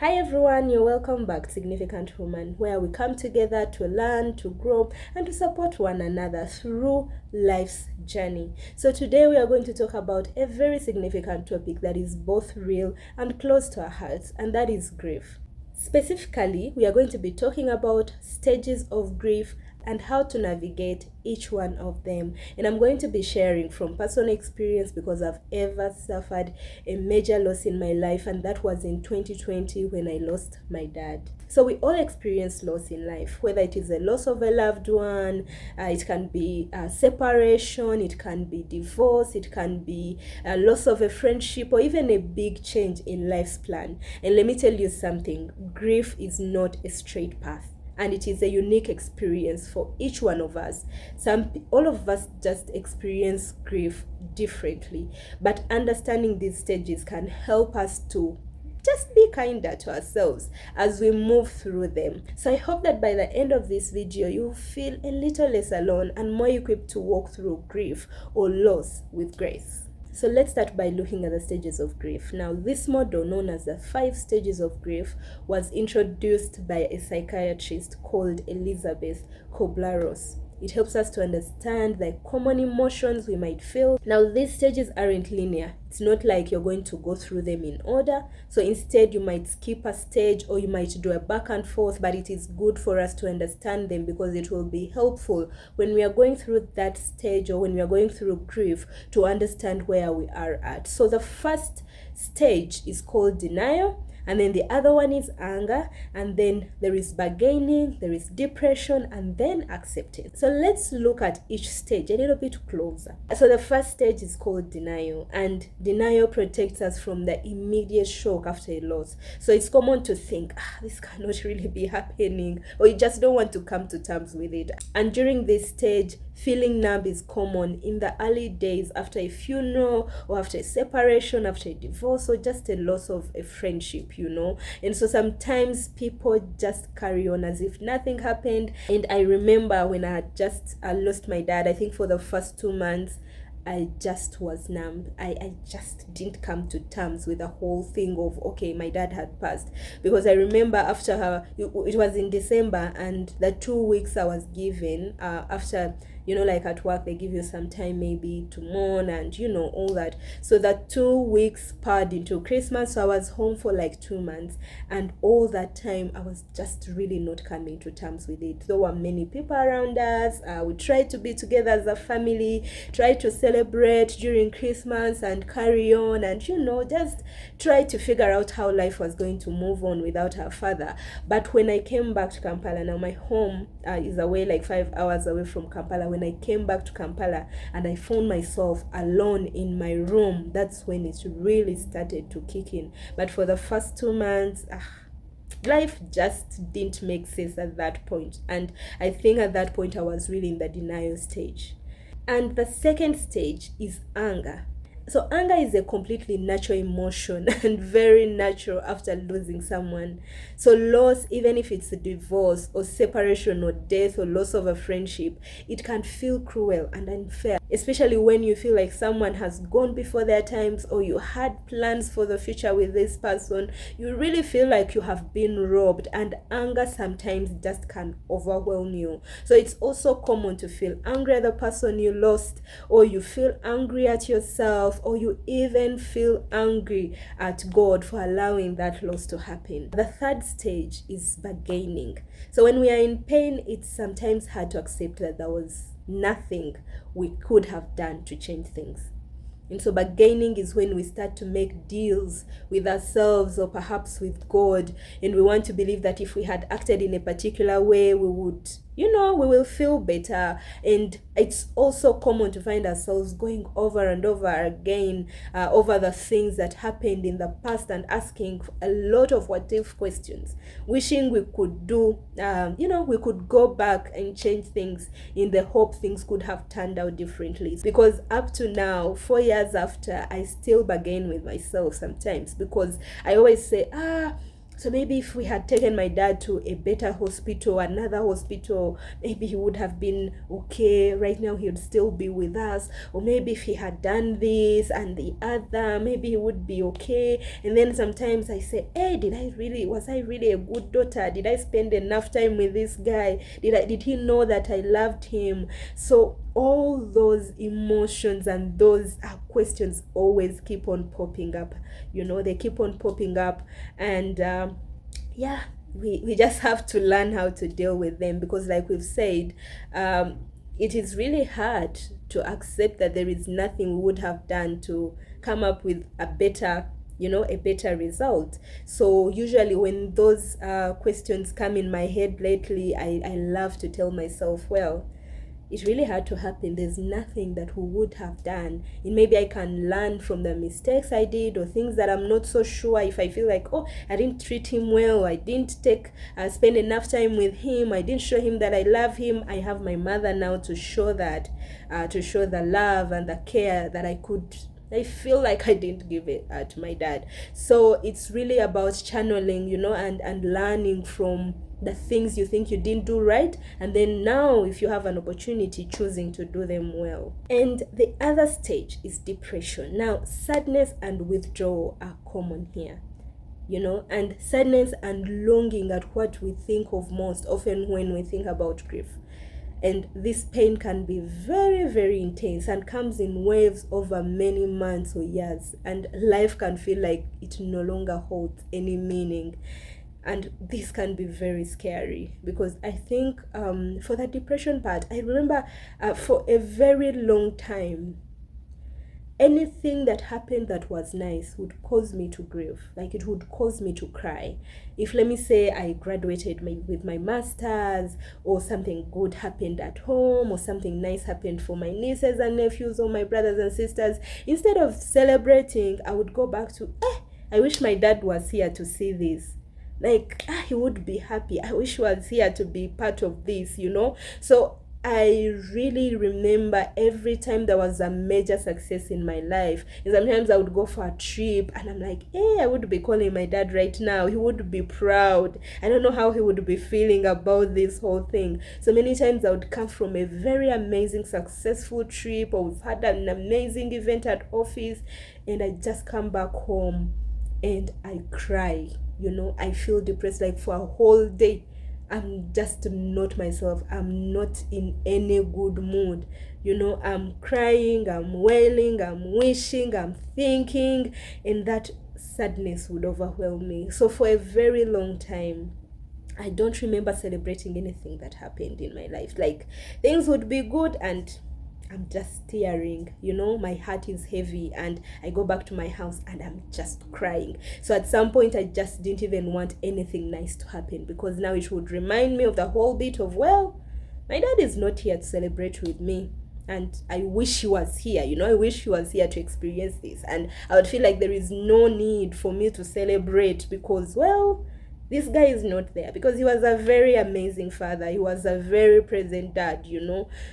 Hi everyone, you're welcome back to Significant Woman, where we come together to learn, to grow, and to support one another through life's journey. So today we are going to talk about a very significant topic that is both real and close to our hearts, and that is grief. Specifically, we are going to be talking about stages of grief and how to navigate each one of them. And I'm going to be sharing from personal experience because I've ever suffered a major loss in my life, and that was in 2020 when I lost my dad. So we all experience loss in life, whether it is a loss of a loved one, it can be a separation, it can be divorce, it can be a loss of a friendship, or even a big change in life's plan. And let me tell you something, grief is not a straight path, and it is a unique experience for each one of us. All of us just experience grief differently, but understanding these stages can help us to just be kinder to ourselves as we move through them. So I hope that by the end of this video, you feel a little less alone and more equipped to walk through grief or loss with grace. So let's start by looking at the stages of grief. Now, this model, known as the 5 stages of grief, was introduced by a psychiatrist called Elizabeth Kubler-Ross. It helps us to understand the common emotions we might feel. Now, these stages aren't linear. It's not like you're going to go through them in order. So instead, you might skip a stage or you might do a back and forth, but it is good for us to understand them because it will be helpful when we are going through that stage or when we are going through grief to understand where we are at. So the first stage is called denial. And then the other one is anger, and then there is bargaining, there is depression, and then acceptance. So let's look at each stage a little bit closer. So the first stage is called denial, and denial protects us from the immediate shock after a loss. So it's common to think, this cannot really be happening, or you just don't want to come to terms with it. And during this stage, feeling numb is common in the early days after a funeral or after a separation, after a divorce, or just a loss of a friendship, And so sometimes people just carry on as if nothing happened. And I remember when I had just lost my dad, I think for the first 2 months, I just was numb. I just didn't come to terms with the whole thing of, okay, my dad had passed. Because I remember after her, it was in December, and the 2 weeks I was given after, like at work, they give you some time maybe to mourn and, all that. So that 2 weeks poured into Christmas. So I was home for like 2 months. And all that time, I was just really not coming to terms with it. There were many people around us. We tried to be together as a family, tried to celebrate during Christmas and carry on and, just try to figure out how life was going to move on without our father. But when I came back to Kampala, now my home is away like 5 hours away from Kampala. When I came back to Kampala and I found myself alone in my room, that's when it really started to kick in. But for the first 2 months, life just didn't make sense at that point. And I think at that point I was really in the denial stage. And the second stage is anger. So anger is a completely natural emotion and very natural after losing someone. So loss, even if it's a divorce or separation or death or loss of a friendship, it can feel cruel and unfair, especially when you feel like someone has gone before their times or you had plans for the future with this person. You really feel like you have been robbed, and anger sometimes just can overwhelm you. So it's also common to feel angry at the person you lost, or you feel angry at yourself, or you even feel angry at God for allowing that loss to happen. The third stage is bargaining. So when we are in pain, it's sometimes hard to accept that there was nothing we could have done to change things. And so bargaining is when we start to make deals with ourselves or perhaps with God, and we want to believe that if we had acted in a particular way, we would, we will feel better. And it's also common to find ourselves going over and over again over the things that happened in the past and asking a lot of what if questions, wishing we could do, we could go back and change things in the hope things could have turned out differently. Because up to now, 4 years after, I still bargain with myself sometimes, because I always say, So maybe if we had taken my dad to a better hospital, another hospital, maybe he would have been okay. Right now, he would still be with us. Or maybe if he had done this and the other, maybe he would be okay. And then sometimes I say, hey, was I really a good daughter? Did I spend enough time with this guy? Did he know that I loved him? So all those emotions and those questions always keep on popping up. They keep on popping up, and yeah, we just have to learn how to deal with them, because like we've said, it is really hard to accept that there is nothing we would have done to come up with a better result. So usually when those questions come in my head lately, I love to tell myself, well, it really had to happen. There's nothing that we would have done. And maybe I can learn from the mistakes I did, or things that I'm not so sure. If I feel like, oh, I didn't treat him well, I didn't spend enough time with him, I didn't show him that I love him, I have my mother now to show that, to show the love and the care that I feel like I didn't give it to my dad. So it's really about channeling, and learning from the things you think you didn't do right, and then now, if you have an opportunity, choosing to do them well. And the other stage is depression. Now, sadness and withdrawal are common here, and sadness and longing at what we think of most often when we think about grief. And this pain can be very, very intense and comes in waves over many months or years, and life can feel like it no longer holds any meaning. And this can be very scary, because I think for the depression part, I remember for a very long time, anything that happened that was nice would cause me to grieve. Like, it would cause me to cry. If, let me say, I graduated with my master's, or something good happened at home, or something nice happened for my nieces and nephews, or my brothers and sisters, instead of celebrating, I would go back to, I wish my dad was here to see this. Like, he would be happy. I wish he was here to be part of this, So I really remember every time there was a major success in my life. And sometimes I would go for a trip and I'm like, hey, I would be calling my dad right now. He would be proud. I don't know how he would be feeling about this whole thing. So many times I would come from a very amazing, successful trip, or we've had an amazing event at office, and I just come back home and I cry. I feel depressed, like for a whole day. I'm just not myself. I'm not in any good mood. I'm crying, I'm wailing, I'm wishing, I'm thinking, and that sadness would overwhelm me. So for a very long time, I don't remember celebrating anything that happened in my life. Like, things would be good and I'm just tearing, my heart is heavy, and I go back to my house and I'm just crying. So at some point, I just didn't even want anything nice to happen, because now it would remind me of the whole bit of, well, my dad is not here to celebrate with me. And I wish he was here, I wish he was here to experience this. And I would feel like there is no need for me to celebrate, because, well, this guy is not there, because he was a very amazing father. He was a very present dad,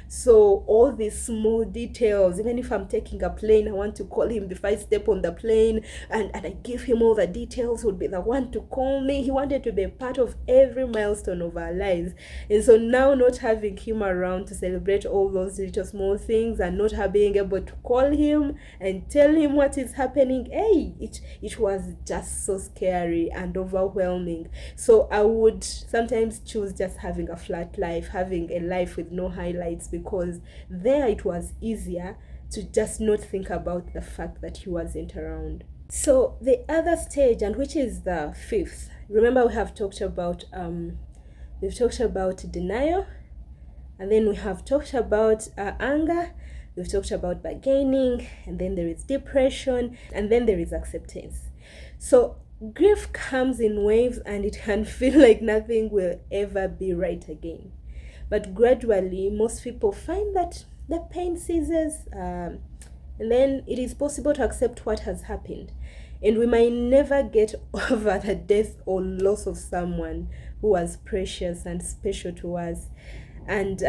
So all these small details, even if I'm taking a plane, I want to call him before I step on the plane, and I give him all the details. He would be the one to call me. He wanted to be a part of every milestone of our lives. And so now, not having him around to celebrate all those little small things, and not being able to call him and tell him what is happening, it was just so scary and overwhelming. So I would sometimes choose just having a flat life, having a life with no highlights, because there it was easier to just not think about the fact that he wasn't around. So the other stage, and which is the fifth, remember we have talked about denial, and then we have talked about anger, we've talked about bargaining, and then there is depression, and then there is acceptance. So grief comes in waves, and it can feel like nothing will ever be right again. But gradually, most people find that the pain ceases, and then it is possible to accept what has happened. And we might never get over the death or loss of someone who was precious and special to us. And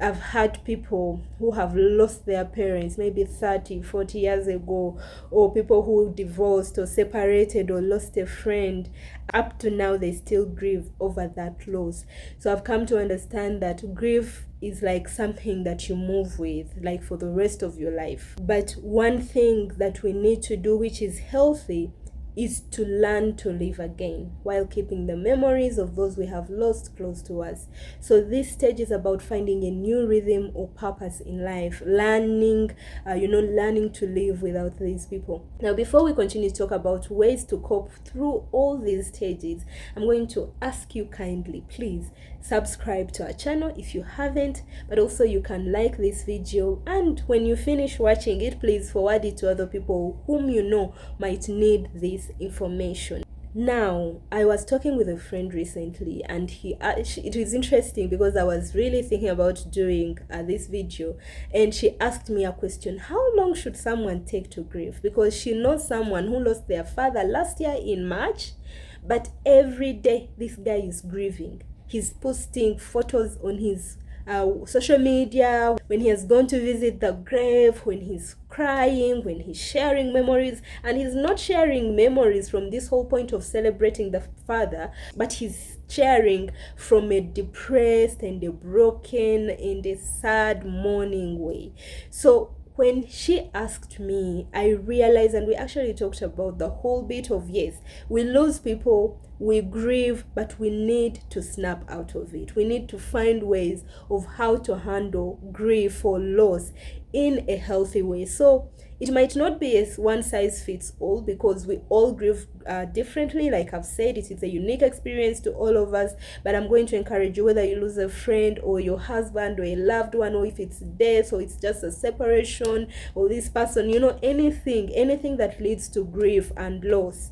I've had people who have lost their parents maybe 30-40 years ago, or people who divorced or separated or lost a friend. Up to now they still grieve over that loss. So I've come to understand that grief is like something that you move with, like for the rest of your life. But one thing that we need to do, which is healthy, is to learn to live again while keeping the memories of those we have lost close to us. So this stage is about finding a new rhythm or purpose in life, learning to live without these people. Now, before we continue to talk about ways to cope through all these stages, I'm going to ask you kindly, please subscribe to our channel if you haven't, but also you can like this video, and when you finish watching it, please forward it to other people whom you know might need this information. Now, I was talking with a friend recently, and it was interesting because I was really thinking about doing this video, and she asked me a question: how long should someone take to grieve? Because she knows someone who lost their father last year in March, but every day this guy is grieving. He's posting photos on his social media when he has gone to visit the grave, when he's crying, when he's sharing memories. And he's not sharing memories from this whole point of celebrating the father, but he's sharing from a depressed and a broken and a sad mourning way. So when she asked me, I realized, and we actually talked about the whole bit of, yes, we lose people, we grieve, but we need to snap out of it. We need to find ways of how to handle grief or loss in a healthy way. So it might not be a one size fits all, because we all grieve differently. Like I've said, it is a unique experience to all of us. But I'm going to encourage you, whether you lose a friend or your husband or a loved one, or if it's death or it's just a separation, or this person, anything that leads to grief and loss,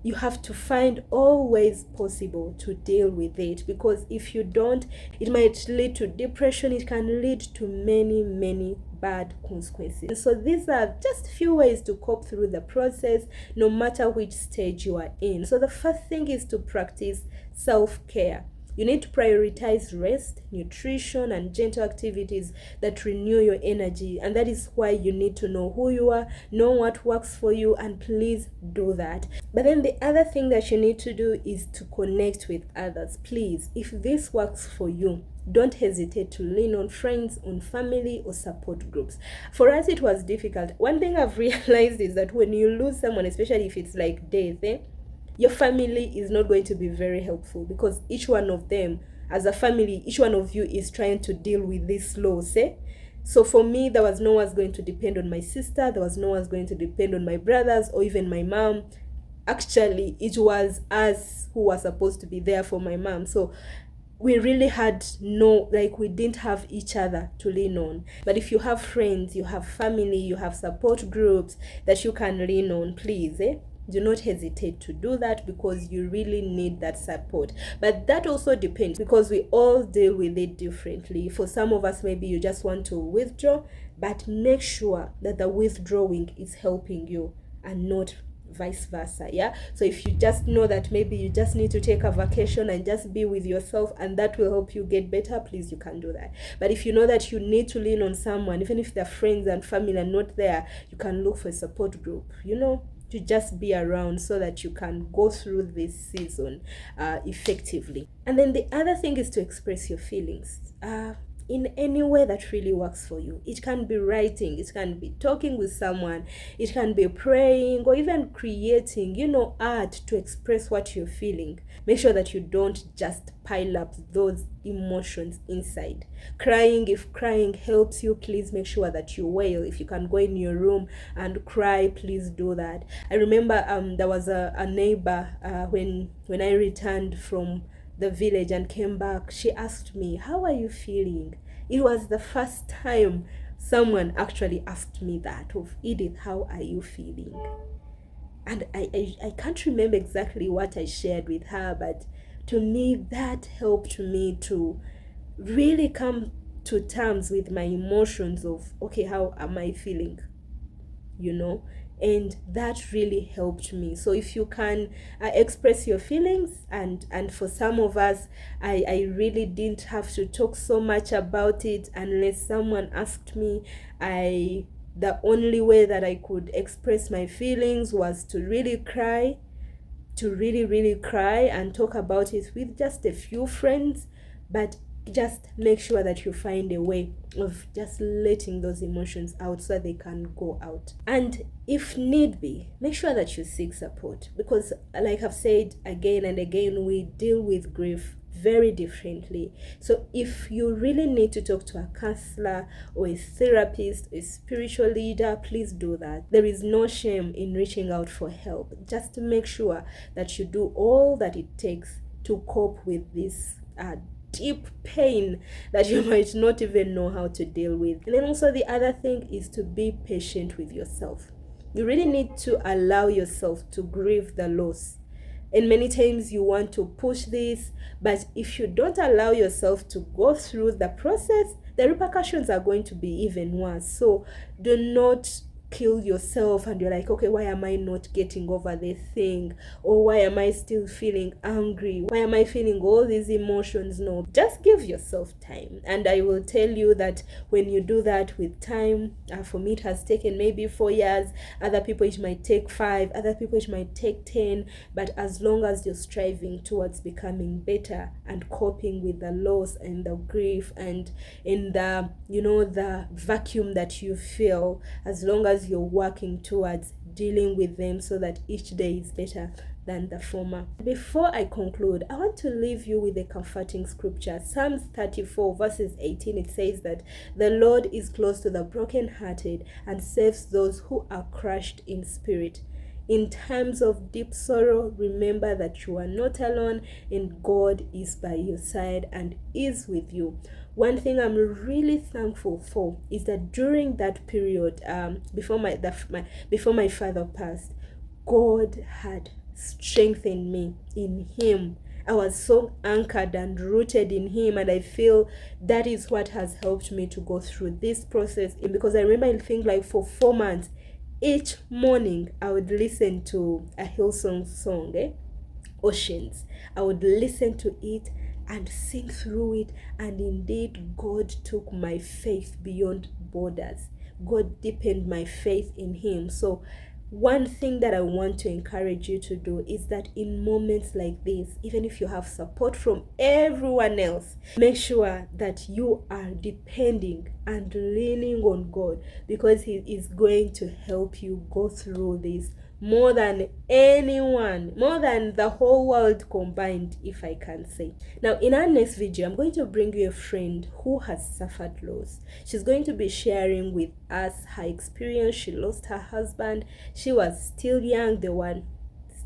you have to find all ways possible to deal with it. Because if you don't, it might lead to depression. It can lead to many bad consequences. So these are just a few ways to cope through the process, no matter which stage you are in. So the first thing is to practice self-care. You need to prioritize rest, nutrition, and gentle activities that renew your energy. And that is why you need to know who you are, know what works for you, and please do that. But then the other thing that you need to do is to connect with others. Please, if this works for you, don't hesitate to lean on friends, on family, or support groups. For us, it was difficult. One thing I've realized is that when you lose someone, especially if it's like death, your family is not going to be very helpful, because each one of them, as a family, each one of you is trying to deal with this loss. So for me, there was no one going to depend on my sister, there was no one going to depend on my brothers or even my mom. Actually, it was us who were supposed to be there for my mom. So we really had we didn't have each other to lean on. But if you have friends, you have family, you have support groups that you can lean on, please, do not hesitate to do that, because you really need that support. But that also depends, because we all deal with it differently. For some of us, maybe you just want to withdraw, but make sure that the withdrawing is helping you and not vice versa. So if you just know that maybe you just need to take a vacation and just be with yourself, and that will help you get better, please, you can do that. But if you know that you need to lean on someone, even if their friends and family are not there, you can look for a support group, to just be around, so that you can go through this season effectively. And then the other thing is to express your feelings in any way that really works for you. It can be writing, it can be talking with someone, it can be praying, or even creating, art to express what you're feeling. Make sure that you don't just pile up those emotions inside. Crying, if crying helps you, please make sure that you wail. If you can go in your room and cry, please do that. I remember there was a neighbor when I returned from the village and came back. She asked me, how are you feeling? It was the first time someone actually asked me that, of Edith, how are you feeling? And I can't remember exactly what I shared with her, but to me that helped me to really come to terms with my emotions of, okay, how am I feeling? and that really helped me. So if you can express your feelings, and for some of us, I really didn't have to talk so much about it unless someone asked me. The only way that I could express my feelings was to really cry, to really cry and talk about it with just a few friends. But just make sure that you find a way of just letting those emotions out so they can go out. And if need be, make sure that you seek support, because like I've said again and again, we deal with grief very differently. So if you really need to talk to a counselor or a therapist, a spiritual leader, please do that. There is no shame in reaching out for help. Just to make sure that you do all that it takes to cope with this deep pain that you might not even know how to deal with. And then also the other thing is to be patient with yourself. You really need to allow yourself to grieve the loss. And many times you want to push this, but if you don't allow yourself to go through the process, the repercussions are going to be even worse. So do not kill yourself and you're like, okay, why am I not getting over this thing? Or why am I still feeling angry? Why am I feeling all these emotions? No, just give yourself time. And I will tell you that when you do that with time, for me it has taken maybe 4 years. Other people it might take 5, other people it might take 10. But as long as you're striving towards becoming better and coping with the loss and the grief and in the, the vacuum that you feel, as long as you're working towards dealing with them so that each day is better than the former. Before I conclude, I want to leave you with a comforting scripture. Psalms 34 verses 18, it says that the Lord is close to the brokenhearted and saves those who are crushed in spirit. In times of deep sorrow, remember that you are not alone and God is by your side and is with you. One thing I'm really thankful for is that during that period, before my father passed, God had strengthened me in Him. I was so anchored and rooted in Him, and I feel that is what has helped me to go through this process. Because I remember, I think like for 4 months, each morning I would listen to a Hillsong song, Oceans. I would listen to it and sing through it, and indeed God took my faith beyond borders. God deepened my faith in Him. So one thing that I want to encourage you to do is that in moments like this, even if you have support from everyone else, make sure that you are depending and leaning on God, because He is going to help you go through this more than anyone, more than the whole world combined, if I can say. Now, in our next video, I'm going to bring you a friend who has suffered loss. She's going to be sharing with us her experience. She lost her husband. She was still young. They were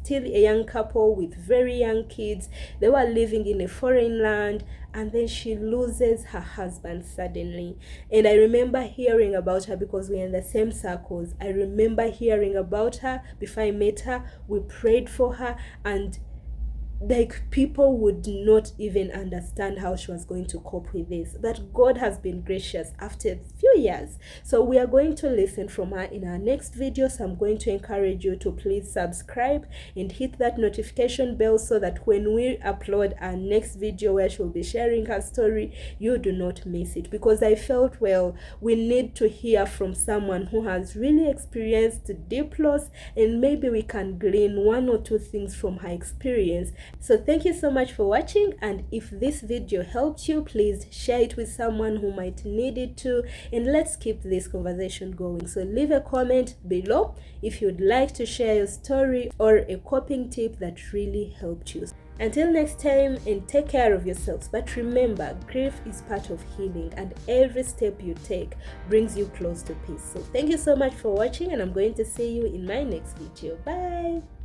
still a young couple with very young kids. They were living in a foreign land, and then she loses her husband suddenly. And I remember hearing about her because we're in the same circles. I remember hearing about her before I met her. We prayed for her, and like people would not even understand how she was going to cope with this. But God has been gracious after a few years. So we are going to listen from her in our next video. So I'm going to encourage you to please subscribe and hit that notification bell so that when we upload our next video where she'll be sharing her story, you do not miss it. Because I felt, well, we need to hear from someone who has really experienced deep loss, and maybe we can glean 1 or 2 things from her experience. So thank you so much for watching, and if this video helped you, please share it with someone who might need it too, and let's keep this conversation going. So leave a comment below if you'd like to share your story or a coping tip that really helped you. Until next time, and take care of yourselves. But remember, grief is part of healing, and every step you take brings you close to peace. So thank you so much for watching, and I'm going to see you in my next video. Bye.